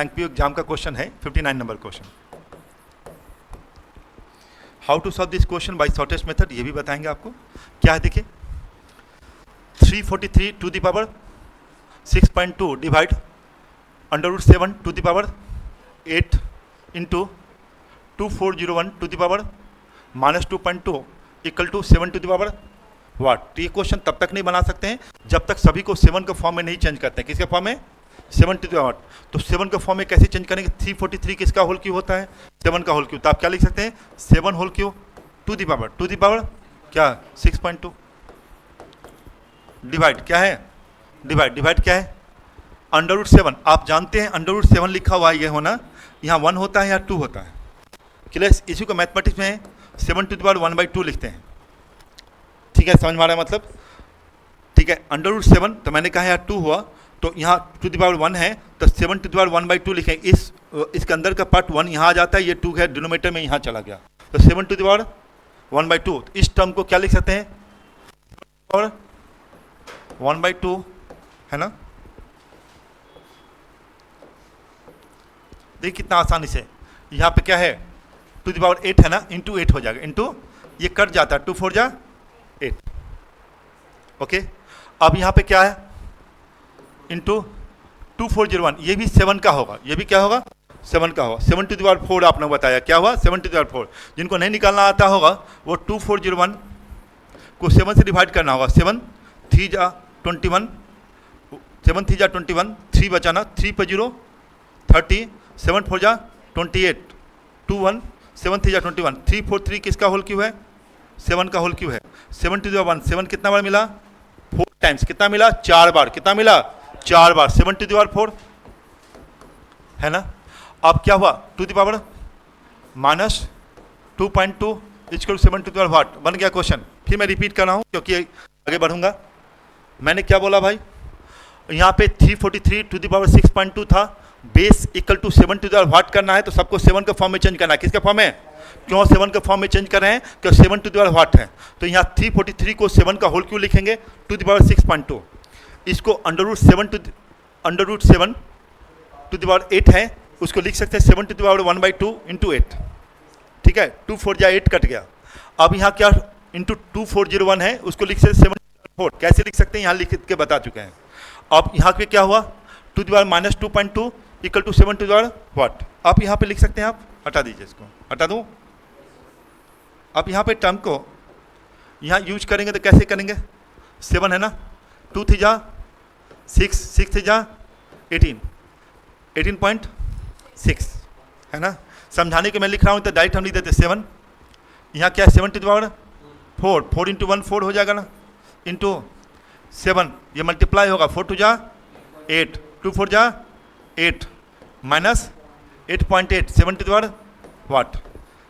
Bank P exam का question है 59 number question. How to solve this question by shortest method ये भी बताएंगे आपको। क्या है देखिए, 343 to the power 6.2 divide √7 to the power 8 into 2401 to the power -2.2 equal to 7 to the power what. ये क्वेश्चन तब तक नहीं बना सकते हैं जब तक सभी को 7 के फॉर्म में नहीं चेंज करते हैं। किसके फॉर्म में? 7 टू द पावर। तो 7 के फॉर्म में कैसे चेंज करेंगे? 343 किसका होल क्यूब होता है? 7 का होल क्यूब। तो आप क्या लिख सकते हैं? 7 whole cube to the power क्या 6.2 डिवाइड क्या है? डिवाइड क्या है? √7। आप जानते हैं √7 लिखा हुआ ये होना, यहाँ 1 होता है या 2 होता है। क्लियर? इसी को मैथमेटिक्स में 7 टू द पावर 1/2 लिखते हैं। ठीक है, समझ में आ रहा है मतलब? ठीक है, √7 तो मैंने कहा यहाँ 2 हुआ, तो यहाँ टू द पावर 1 है तो 7 टू द पावर 1/2 लिखें। इसके अंदर का पार्ट 1 यहाँ आ जाता है, ये 2 है डिनोमिनेटर में यहाँ चला गया, तो 7 टू द पावर 1/2। इस टर्म को क्या लिख सकते हैं? और 1/2 है ना। देखिए कितना आसानी से यहाँ पे क्या है, टू द पावर 8 है ना, इंटू 8 हो जाएगा, इंटू ये कट जाता है, 2 4 जा 8। ओके, अब यहाँ पे क्या है? इंटू 2401, ये भी 7 का होगा, ये भी क्या होगा? 7 का होगा। 7 टू द पावर 4 आपने बताया क्या हुआ? 7 टू द पावर 4। जिनको नहीं निकालना आता होगा वो 2401 को 7 से डिवाइड करना होगा। 7 3 जा 21, 7 3 जा 21, 3 बचाना, 3 पर 0 30, 7 4 जा 28, 2 1, 7 3 जा 21, 3 4 3 किसका होल क्यूब है? 7 का होल क्यूब है। 7 टू द पावर 1, 7 कितना बार मिला? 4 टाइम्स। कितना मिला? 4 बार। कितना मिला? 4 बार। 7 टू द पावर 4 है ना। अब क्या हुआ? To the power -2.2 equal 7 to the power what बन गया क्वेश्चन। फिर मैं रिपीट कर रहा हूँ क्योंकि आगे बढ़ूंगा। मैंने क्या बोला भाई? यहाँ पे 343 टू द पावर 6.2 था, base equal to 7 to the power what करना है, तो सबको 7 के फॉर्म में चेंज करना है। किसके फॉर्म में? क्यों 7 के फॉर्म में चेंज कर रहे हैं? क्यों 7 टू द पावर व्हाट है, तो यहाँ 343 को 7 का होल क्यों लिखेंगे? To the power 6.2। इसको √7 टू द पावर 8 है, उसको लिख सकते हैं 7 टू द पावर 1/2 इंटू 8। ठीक है, 2 4 जा 8 कट गया। अब यहाँ क्या इंटू 2401 है, उसको लिख सकते 7 4। कैसे लिख सकते हैं? यहाँ लिख के बता चुके हैं। अब यहाँ पे क्या हुआ? To the power -2.2 equal to 7 to the power what. आप यहाँ पे लिख सकते हैं, आप हटा दीजिए, इसको हटा दूँ। अब यहाँ पे टर्म को यहाँ यूज करेंगे तो कैसे करेंगे? 7 है ना, 2 3 जा 6, 6 3 जा 18, 18.6 है ना। समझाने के मैं लिख रहा हूँ तो डायरेक्ट हम लिख देते 7। यहाँ क्या है? 7 टू द पावर 4, 4 इंटू 1 4 हो जाएगा ना, इंटू 7 ये मल्टीप्लाई होगा, 4 2 जा 8, 2 4 जा 8 minus 8.8, 7 to the power what.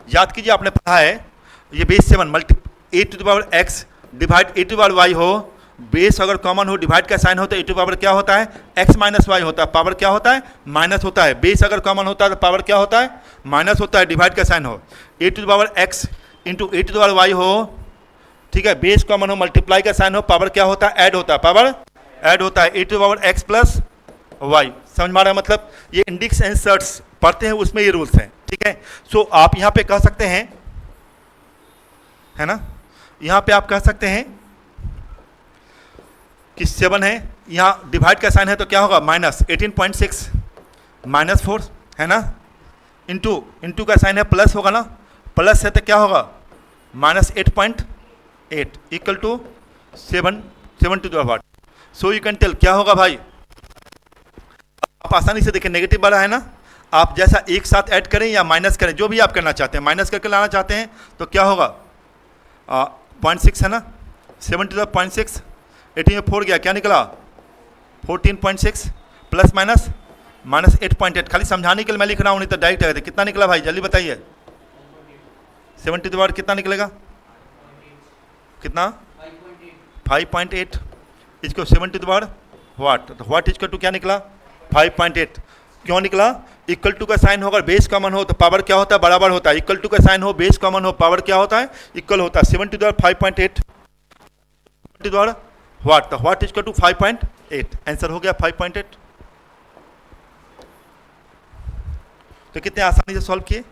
याद कीजिए आपने पढ़ा है ये base 7 multi 8 to the power x divide 8 to the power y हो, बेस अगर कॉमन हो, डिवाइड का साइन होता है, 8 टू द पावर क्या होता है? x माइनस वाई होता है, पावर क्या होता है? माइनस होता है। बेस अगर कॉमन होता है तो पावर क्या होता है? माइनस होता है, डिवाइड का साइन हो। 8 to the power x into 8 to the power y हो, ठीक है, बेस कॉमन हो, मल्टीप्लाई का साइन हो, पावर क्या होता है? ऐड होता है, पावर ऐड होता है। 8 to the power x plus y. समझ में आ रहा है मतलब? ये इंडिक्स एंड सर्ट्स पढ़ते हैं उसमें ये रूल्स हैं। ठीक है, सो आप यहाँ पे कह सकते हैं, है ना, यहाँ पे आप कह सकते हैं कि 7 है, यहाँ डिवाइड का साइन है तो क्या होगा? माइनस 18.6 -4 है ना, इंटू का साइन है प्लस होगा ना, प्लस है तो क्या होगा? -8.8 equal to 7 to the power. So you can tell क्या होगा भाई? आप आसानी से देखें, नेगेटिव वाला है ना, आप जैसा एक साथ ऐड करें या माइनस करें, जो भी आप करना चाहते हैं, माइनस करके लाना चाहते हैं तो क्या होगा? 0.6 है ना, 7 टू द 0.6, 18 में 4 गया, क्या निकला? 14.6 प्लस माइनस -8.8। खाली समझाने के लिए मैं लिख रहा हूँ, नहीं तो डायरेक्ट आए थे। कितना निकला भाई जल्दी बताइए? 7 टू द पावर कितना निकलेगा? कितना? 5.8 इसको 7 टू द पावर व्हाट, तो व्हाट इसको टू क्या निकला? 5.8। क्यों निकला? इक्वल टू का साइन होगा, बेस कॉमन हो तो पावर क्या होता है? बराबर होता है। इक्वल टू का साइन हो, बेस कॉमन हो, पावर क्या होता है? इक्वल होता है। 7 to the power 5.8 to the power what, तो व्हाट इक्वल टू 5.8। आंसर हो गया 5.8। तो कितने आसानी से सॉल्व किए।